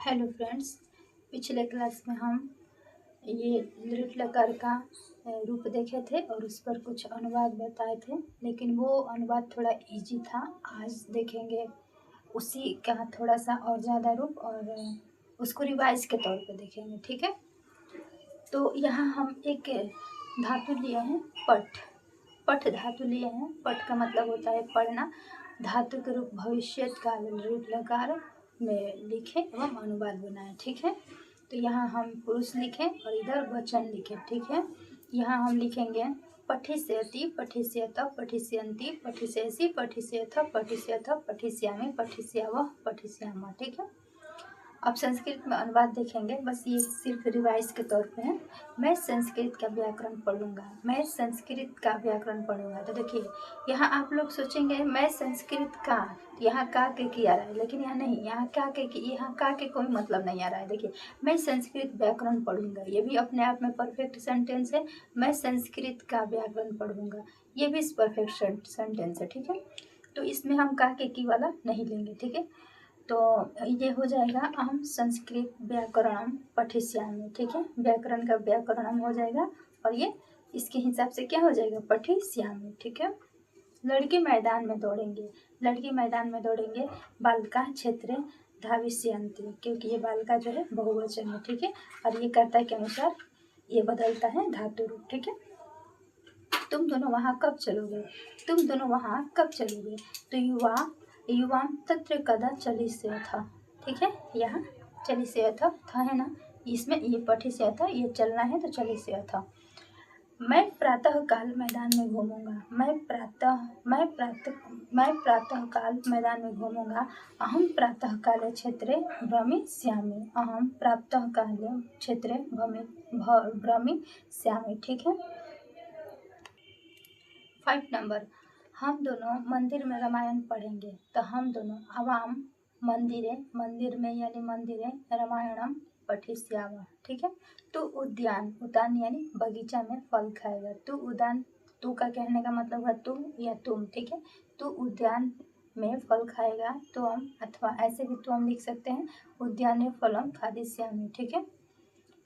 Hello friends, पिछले class में हम ये लृट लकार का रूप देखे थे और उस पर कुछ अनुवाद बताए थे, लेकिन वो अनुवाद थोड़ा इजी था। आज देखेंगे उसी का थोड़ा सा और ज़्यादा रूप और उसको रिवाइज के तौर पे देखेंगे। ठीक है, तो यहाँ हम एक धातु लिए हैं पठ। पठ धातु लिए हैं। पठ का मतलब होता है पढ़ना। धातु के रूप भविष्यत काल लृट लकार में लिखें एवं अनुवाद बनाएं। ठीक है, तो यहाँ हम पुरुष लिखें और इधर वचन लिखें। ठीक है, यहाँ हम लिखेंगे पठिष्यति, पठिष्यत, पठिष्यन्ति, पठिष्यसि, पठिष्यथ, पठिष्यथ, पठिष्यामि, पठिष्यावः, पठिष्यामः। ठीक है, अब संस्कृत में अनुवाद देखेंगे, बस ये सिर्फ रिवाइज के तौर पे है। मैं संस्कृत का व्याकरण पढ़ूंगा। मैं संस्कृत का व्याकरण पढ़ूंगा। तो देखिए, यहाँ आप लोग सोचेंगे मैं संस्कृत का, यहाँ का के आ रहा है, लेकिन यहाँ नहीं, यहाँ यहाँ का के कोई मतलब नहीं आ रहा है। देखिए, मैं संस्कृत व्याकरण पढ़ूंगा, ये भी अपने आप में परफेक्ट सेंटेंस है। मैं संस्कृत का व्याकरण पढ़ूंगा, ये भी परफेक्ट सेंटेंस है। ठीक है, तो इसमें हम का के की वाला नहीं लेंगे। ठीक है, तो ये हो जाएगा अहम संस्कृत व्याकरणम पठिष्यामि। ठीक है, व्याकरण का व्याकरणम हो जाएगा और ये इसके हिसाब से क्या हो जाएगा, पठिष्यामि। ठीक है, लड़के मैदान में दौड़ेंगे। लड़के मैदान में दौड़ेंगे। बालिका क्षेत्रे धाविष्यन्ति, क्योंकि ये बालिका जो है बहुवचन है। ठीक है, और ये कर्ता के अनुसार ये बदलता है धातु रूप। ठीक है, तुम दोनों वहाँ कब चलोगे? तुम दोनों वहाँ कब चलोगे? तो युवाम तत्र कदा चलिष्यथ। ठीक है, यहाँ चलिष्यथ था है ना, इसमें ये पठिष्यथ, ये चलना है तो चलिष्यथ। मैं प्रातः काल मैदान में घूमूंगा। मैं प्रातः काल मैदान में घूमूंगा। अहम प्रातः काले क्षेत्रे भ्रमिष्यामि। अहम प्रातः काले क्षेत्रे भ्रमिष्यामि। ठीक है, 5 नंबर, हम दोनों मंदिर में रामायण पढ़ेंगे। तो हम दोनों आवाम मंदिरे, मंदिर में यानी मंदिरे रामायणम पठिष्यामः। ठीक है, तो उद्यान, उद्यान यानी बगीचा में फल खाएगा। तो उद्यान, तू का कहने का मतलब है तुम या तुम। ठीक है, तो उद्यान में फल खाएगा तो हम, अथवा ऐसे भी तो हम लिख सकते हैं उद्याने फलम खादिष्यामि। ठीक है,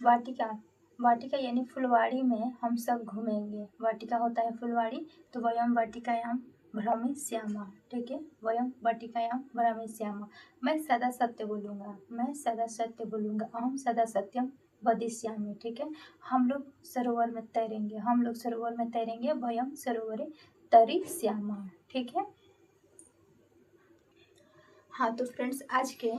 वाटिका, वाटिका यानी फुलवाड़ी में हम सब घूमेंगे। वाटिका होता है फुलवाड़ी, तो वयम वाटिकायाम भ्रमिष्यामः। ठीक है, वयम वाटिकायाम भ्रमिष्यामः। मैं सदा सत्य बोलूँगा। मैं सदा सत्य बोलूँगा। अहम सदा सत्यम वदिष्यामि। ठीक है, हम लोग सरोवर में तैरेंगे। हम लोग सरोवर में तैरेंगे। वयम सरोवरे तरिष्यामः। ठीक है, हाँ, तो फ्रेंड्स आज के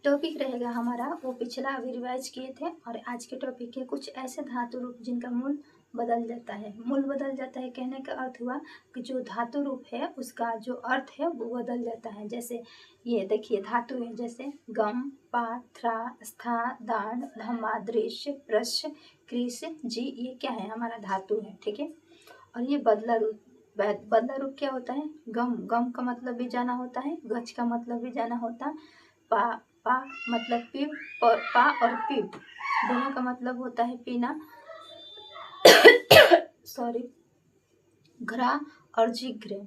टॉपिक रहेगा हमारा, वो पिछला अभी रिवाइज किए थे, और आज के टॉपिक के कुछ ऐसे धातु रूप जिनका मूल बदल जाता है। मूल बदल जाता है कहने का अर्थ हुआ कि जो धातु रूप है उसका जो अर्थ है वो बदल जाता है। जैसे ये देखिए धातु है, जैसे गम, पा, थ्रा, स्था, दान, धम्मा, दृश्य, प्रश्य, कृष, जी, ये क्या है, हमारा धातु है। ठीक है, और ये बदला रूप, बदला रूप क्या होता है, गम, गम का मतलब भी जाना होता है, गच का मतलब भी जाना होता है, पा, पा मतलब पीप, पा और पीप दोनों का मतलब होता है पीना। सॉरी, घ्रा और जिग्रे,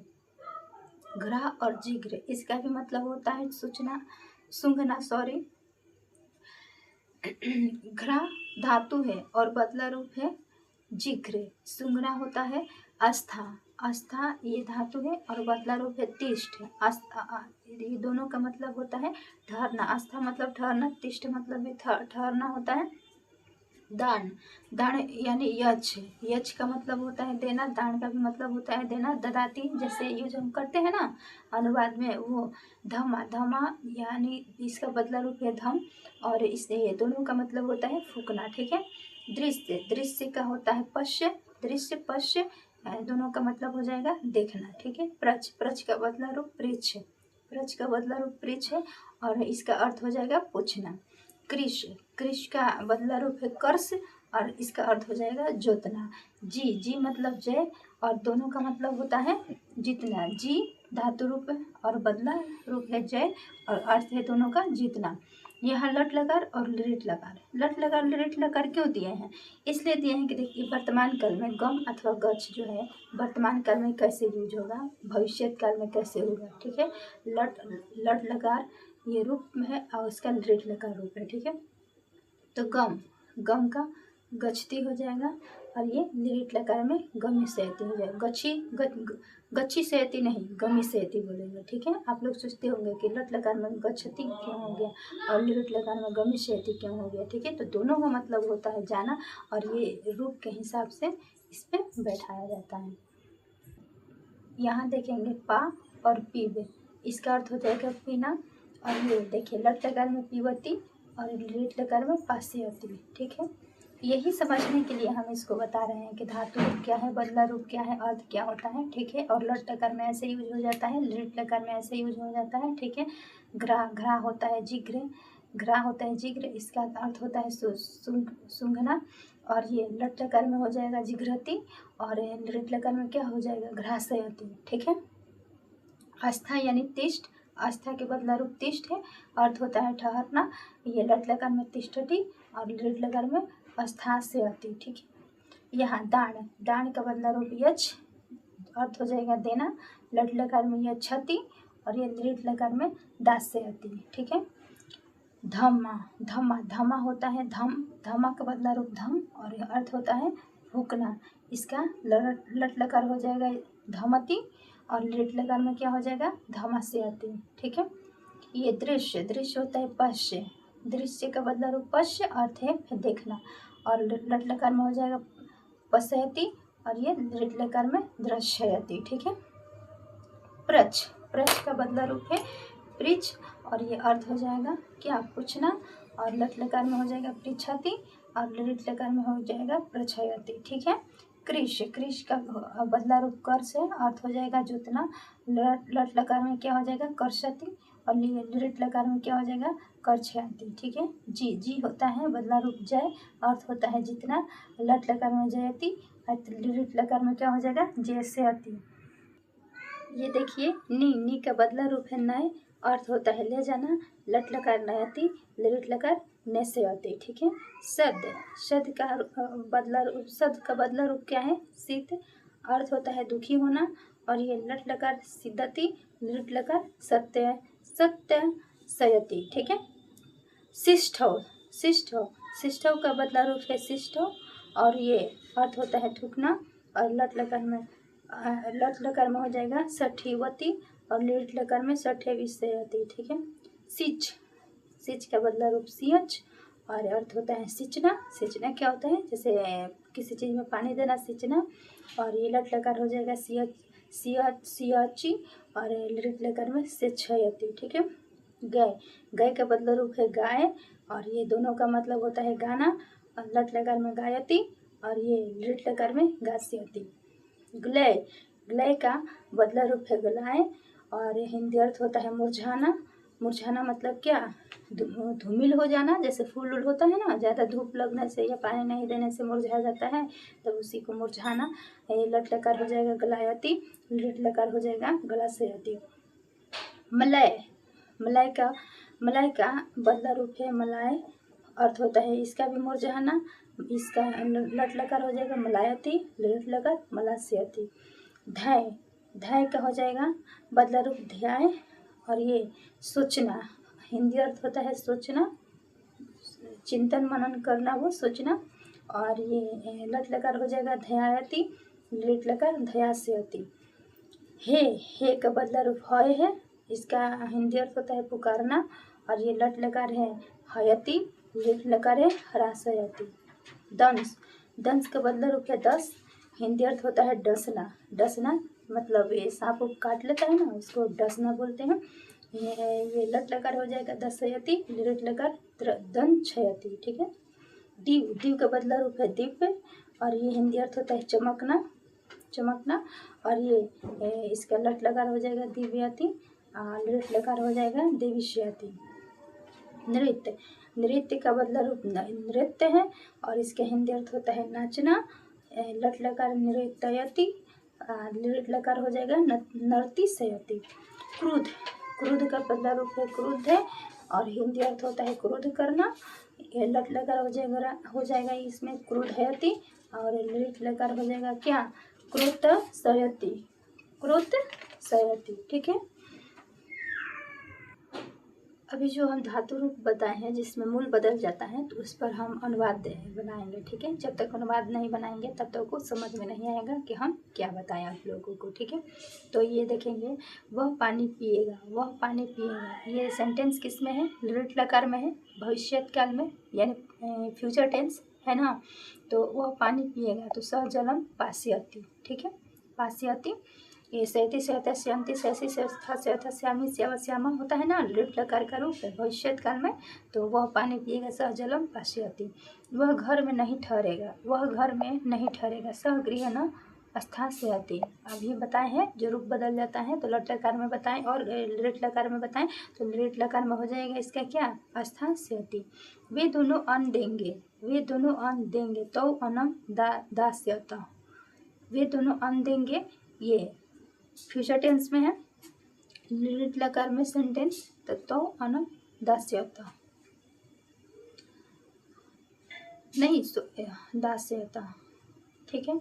घ्रा और जिग्रे इसका भी मतलब होता है सूचना, सूंघना। सॉरी, घ्रा धातु है और बदला रूप है जिग्रे, सूंघना होता है। आस्था, आस्था ये धातु है और बदला रूप है तिष्ठ। ये दोनों का मतलब होता है ठहरना। आस्था मतलब ठहरना, तिष्ठ मतलब भी ठहरना होता है। दान, दान यानी यच, यच का मतलब होता है देना, दान का भी मतलब होता है देना। ददाती जैसे यूज हम करते हैं ना अनुवाद में, वो धमा, धमा यानी इसका बदला रूप है धम, और इससे दोनों का मतलब होता है फूकना। ठीक है, दृश्य, दृश्य का होता है पश्य, दृश्य पश्य दोनों का मतलब हो जाएगा देखना। ठीक है, प्रच, प्रच का बदला रूप पृच्छ, प्रच का बदला रूप पृच्छ है और इसका अर्थ हो जाएगा पूछना। कृष, कृष का बदला रूप है कर्ष और इसका अर्थ हो जाएगा जोतना। जी, जी मतलब जय और दोनों का मतलब होता है जीतना। जी धातु रूप और बदला रूप है जय और अर्थ है दोनों का जीतना। यहाँ लट लकार और लृट लकार, लट लकार लृट लकार क्यों दिए हैं, इसलिए दिए हैं कि देखिए वर्तमान काल में गम अथवा गच जो है वर्तमान काल में कैसे यूज होगा, भविष्य काल में कैसे होगा। ठीक है, लट, लट लकार ये रूप है और उसका दृढ़ लकार रूप है। ठीक है, तो गम, गम का गच्छती हो जाएगा और ये दृढ़ लकार में गमी सेयती हो जाएगा। गच्छी सेयती नहीं, गमी सेयती बोलेंगे। ठीक है, आप लोग सोचते होंगे कि लट लकार में गच्छती क्यों हो गया और दृढ़ लकार में गमी सेयती क्यों हो गया। ठीक है, तो दोनों का मतलब होता है जाना और ये रूप के हिसाब से इस पर बैठाया जाता है। यहाँ देखेंगे पा और पीब, इसका अर्थ हो जाएगा पीना। और ये देखिए लट लकार में पीवती और दृढ़ लकार में पासेयती। ठीक है, यही समझने के लिए हम इसको बता रहे हैं कि धातु रूप क्या है, बदला रूप क्या है, अर्थ क्या होता है। ठीक है, और लट लकार में ऐसे यूज हो जाता है, दृढ़ लकार में ऐसे यूज हो जाता है। ठीक है, घ्रा, घ्रा होता है जिग्र, घ्रा होता है जिग्र, इसका अर्थ होता है सूंघना। और ये लट लकार में हो जाएगा जिघ्रति और दृढ़ लकार में क्या हो जाएगा, घ्रासयति। ठीक है, आस्था यानी तिष्ठ, आस्था के बदला रूप तिष्ठ है, अर्थ होता है ठहरना। ये लट लकार में तिष्ठति और दृढ़ लकार में अस्थास्यति। ठीक है, यहाँ दान, दान का बदला रूप यच, अर्थ हो जाएगा देना, लट लकार में यच्छति और ये दृढ़ लकार में दास्यति। ठीक है, धम्मा, धम्मा, धम्मा होता है धम, धम्मा का बदला रूप धम और अर्थ होता है फूकना। इसका लट लकार हो जाएगा धमति और दृढ़ लकार में क्या हो जाएगा, धमास्यति। ठीक है, ये दृश्य, दृश्य होता है पश्य, दृश्य का बदला रूप पश्य, अर्थ है देखना और लट लकार में हो जाएगा पश्यति और ये दृढ़ लकार में दृश्यति। ठीक है, प्रच, प्रच का बदला रूप है पृछ और ये अर्थ हो जाएगा क्या, पूछना और लट लकार में हो जाएगा पृछति और दृढ़ लकार में हो जाएगा प्रछयति। ठीक है, कृष, कृष का बदला रूप कर से, अर्थ हो जाएगा जोतना, लट लकार में क्या हो जाएगा कर्षति और दृढ़ लकार में क्या हो जाएगा करछयति। ठीक है, जी, जी होता है बदला रूप जय, अर्थ होता है जितना, लट लकार में जयति और दृढ़ लकार में क्या हो जाएगा जयस्यति। ये देखिए नी, नी का बदला रूप है नय, अर्थ होता है ले जाना, लट लकार नयति, दृढ़ लकार नेस्यति। ठीक है, सद, सद का बदला रूप, सद का बदला रूप क्या है शीत, अर्थ होता है दुखी होना और ये लट लकार सिद्धति, दृढ़ लकार सत्य, सत्य सयति। ठीक है, शिष्ठव, शिष्ठव, शिष्ठव का बदला रूप है शिष्ठव और ये अर्थ होता है थूकना और लट लकार में हो जाएगा सठीवती और दृढ़ लकार में सठेविषयति। ठीक है, सिच, सिच का बदला रूप सिंच और अर्थ होता है सिंचना, सिंचना क्या होता है जैसे किसी चीज़ में पानी देना सिंचना और ये लट लकार हो जाएगा सियाची और दृढ़ लकार में सिंचयति। ठीक है, गाय, गाय का बदला रूप है गाय और ये दोनों का मतलब होता है गाना और लट लकार में गायति और ये दृढ़ लकार में गास्यति। ग्लय, ग्लय का बदला रूप है गलाय और हिंदी अर्थ होता है मुरझाना, मुरझाना मतलब क्या, धूमिल हो जाना, जैसे फूल उल होता है ना, ज़्यादा धूप लगने से या पानी नहीं देने से मुरझा जाता है तो उसी को मुरझाना। ये लट लकार हो जाएगा गलायति, दृढ़ लकार हो जाएगा गलास्यति। मलय, मलय का बदला रूप है मलाय, अर्थ होता है इसका भी मुरझाना, इसका लट लकार हो जाएगा मलायति, दृढ़ लकार मलास्यति। ध्याय, ध्याय का हो जाएगा बदला रूप ध्याय और ये सोचना, हिंदी अर्थ होता है सोचना, चिंतन मनन करना, वो सोचना और ये लट लकार हो जाएगा ध्यायति, दृढ़ लकार ध्यास्यति। हे का बदला रूप हय है, इसका हिंदी अर्थ होता है पुकारना और ये लट लकार है हयति, दृढ़ लकार है ह्रासयति। दंश, दंश का बदला रूप है दस, हिंदी अर्थ होता है डसना, डसना मतलब ये सांप काट लेता है ना उसको डसना बोलते हैं। ये लट लकार हो जाएगा दशयति, दृढ़ लकार दंशयति। ठीक है, दीव, दीव का बदला रूप है दिव्य और ये हिंदी अर्थ होता है चमकना, चमकना और ये इसका लट लकार हो जाएगा दिव्यति, दृढ़ लकार हो जाएगा देविष्यति। नृत्य, नृत्य का बदला रूप नृत्य है और इसका हिंदी अर्थ होता है नाचना, लट लकार नृत्ययति, दृढ़ लकार हो जाएगा नर्तिशयति। क्रोध, क्रोध का बदला रूप है क्रोध है और हिंदी अर्थ होता है क्रोध करना, ये लट लकार हो जाएगा इसमें क्रोधयति और दृढ़ लकार हो जाएगा क्या, क्रोधशयति, क्रोधशयति। ठीक है, अभी जो हम धातु रूप बताए हैं जिसमें मूल बदल जाता है तो उस पर हम अनुवाद बनाएंगे, ठीक है। जब तक अनुवाद नहीं बनाएंगे तब तक को समझ में नहीं आएगा कि हम क्या बताएं आप लोगों को, ठीक है। तो ये देखेंगे, वह पानी पिएगा, वह पानी पिएगा, ये सेंटेंस किस में है? लिट लकार में है, भविष्यत काल में, यानी फ्यूचर टेंस है ना। तो वह पानी पिएगा, तो स जलम पास्यति, ठीक है, पास्यति। ये सहती सहता श्यामती सहसी सहथा सहथा श्यामी श्यावा श्यामा होता है ना, लिट लकार का रूप है भविष्यत काल में। तो वह पानी पिएगा, सह जलम पास्यति, वह घर में नहीं ठहरेगा, वह घर में नहीं ठहरेगा, सह गृह न स्थास्यति। अब ये बताए हैं जो रूप बदल जाता है तो लट लकार में बताएं और लिट लकार में बताएं, तो लिट लकार में हो जाएगा इसका क्या? स्थास्यति। वे दोनों अन्न देंगे, वे दोनों अन्न देंगे, तो अनम दास्यत, वे दोनों अन्न देंगे, ये फ्यूचर टेंस में है, लिट लकार में सेंटेंस, तो अनम दास्यत नहीं दास्यत, ठीक है।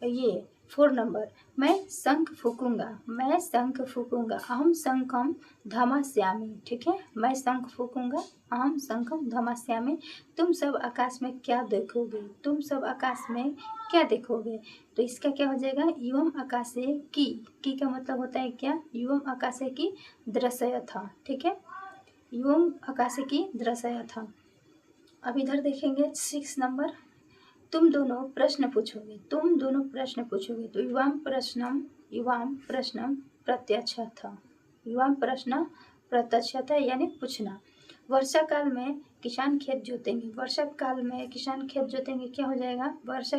ये 4 नंबर, मैं शंख फूकूंगा, मैं शंख फूकूंगा, अहम शंखम धमास्यामि, ठीक है, मैं शंख फूकूंगा, अहम शंखम धमास्यामि। तुम सब आकाश में क्या देखोगे, तुम सब आकाश में क्या देखोगे, तो इसका क्या हो जाएगा? युवम आकाशे की का मतलब होता है क्या? युवम आकाशे की दृश्यथ, ठीक है, युवम आकाशे की दृश्यथ। अब इधर देखेंगे 6 नंबर, तुम दोनों प्रश्न पूछोगे, तुम दोनों प्रश्न पूछोगे, तो युवाम प्रश्नम प्रत्यक्षथ, युवाम प्रश्न प्रत्यक्षथ यानी पूछना। वर्षा काल में किसान खेत जोतेंगे, वर्षा काल में किसान खेत जोतेंगे, क्या हो जाएगा? वर्षा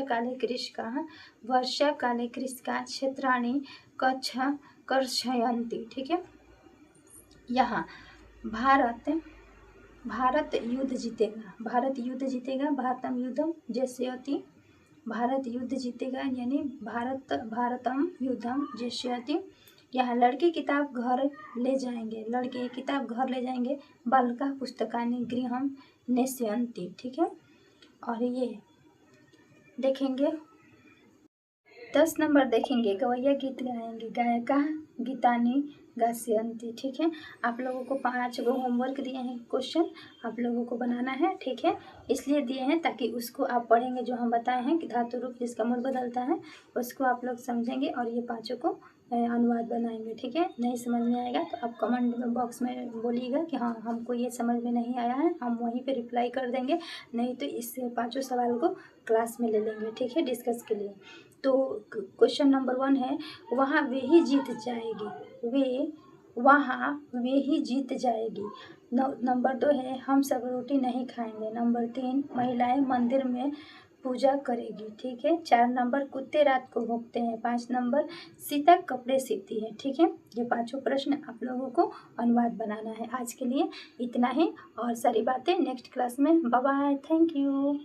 काले कृषिका क्षेत्राणि कच्छ कर्षयन्ति, ठीक है। यहाँ भारत युद्ध जीतेगा, भारत युद्ध जीतेगा, भारतम युद्धम जयस्यति, भारत युद्ध जीतेगा यानी भारतम युद्धम जयस्यति। यहाँ लड़के किताब घर ले जाएंगे, लड़के किताब घर ले जाएंगे, बालिका पुस्तकानि गृहम नेष्यन्ति, ठीक है। और ये देखेंगे 10 नंबर देखेंगे, गवैया गीत गाएंगे, गायिका गीतानी गास्यन्ति, ठीक है। आप लोगों को 5 गो होमवर्क दिए हैं, क्वेश्चन आप लोगों को बनाना है, ठीक है, इसलिए दिए हैं ताकि उसको आप पढ़ेंगे जो हम बताए हैं कि धातु रूप जिसका मूल बदलता है उसको आप लोग समझेंगे और ये 5 को अनुवाद बनाएंगे, ठीक है। नहीं समझ में आएगा तो आप कमेंट बॉक्स में बोलिएगा कि हाँ हमको ये समझ में नहीं आया है, हम वहीं पे रिप्लाई कर देंगे, नहीं तो इस 5 सवाल को क्लास में ले लेंगे, ठीक है, डिस्कस के लिए। तो क्वेश्चन नंबर 1 है, वहाँ वे ही जीत जाएगी, वहाँ वे ही जीत जाएगी। नंबर 2 है, हम सब रोटी नहीं खाएंगे। नंबर 3, महिलाएं मंदिर में पूजा करेगी, ठीक है। 4 नंबर, कुत्ते रात को भौंकते हैं। 5 नंबर, सीता कपड़े सीती है, ठीक है। ये 5 प्रश्न आप लोगों को अनुवाद बनाना है। आज के लिए इतना ही और सारी बातें नेक्स्ट क्लास में। Bye bye, thank you.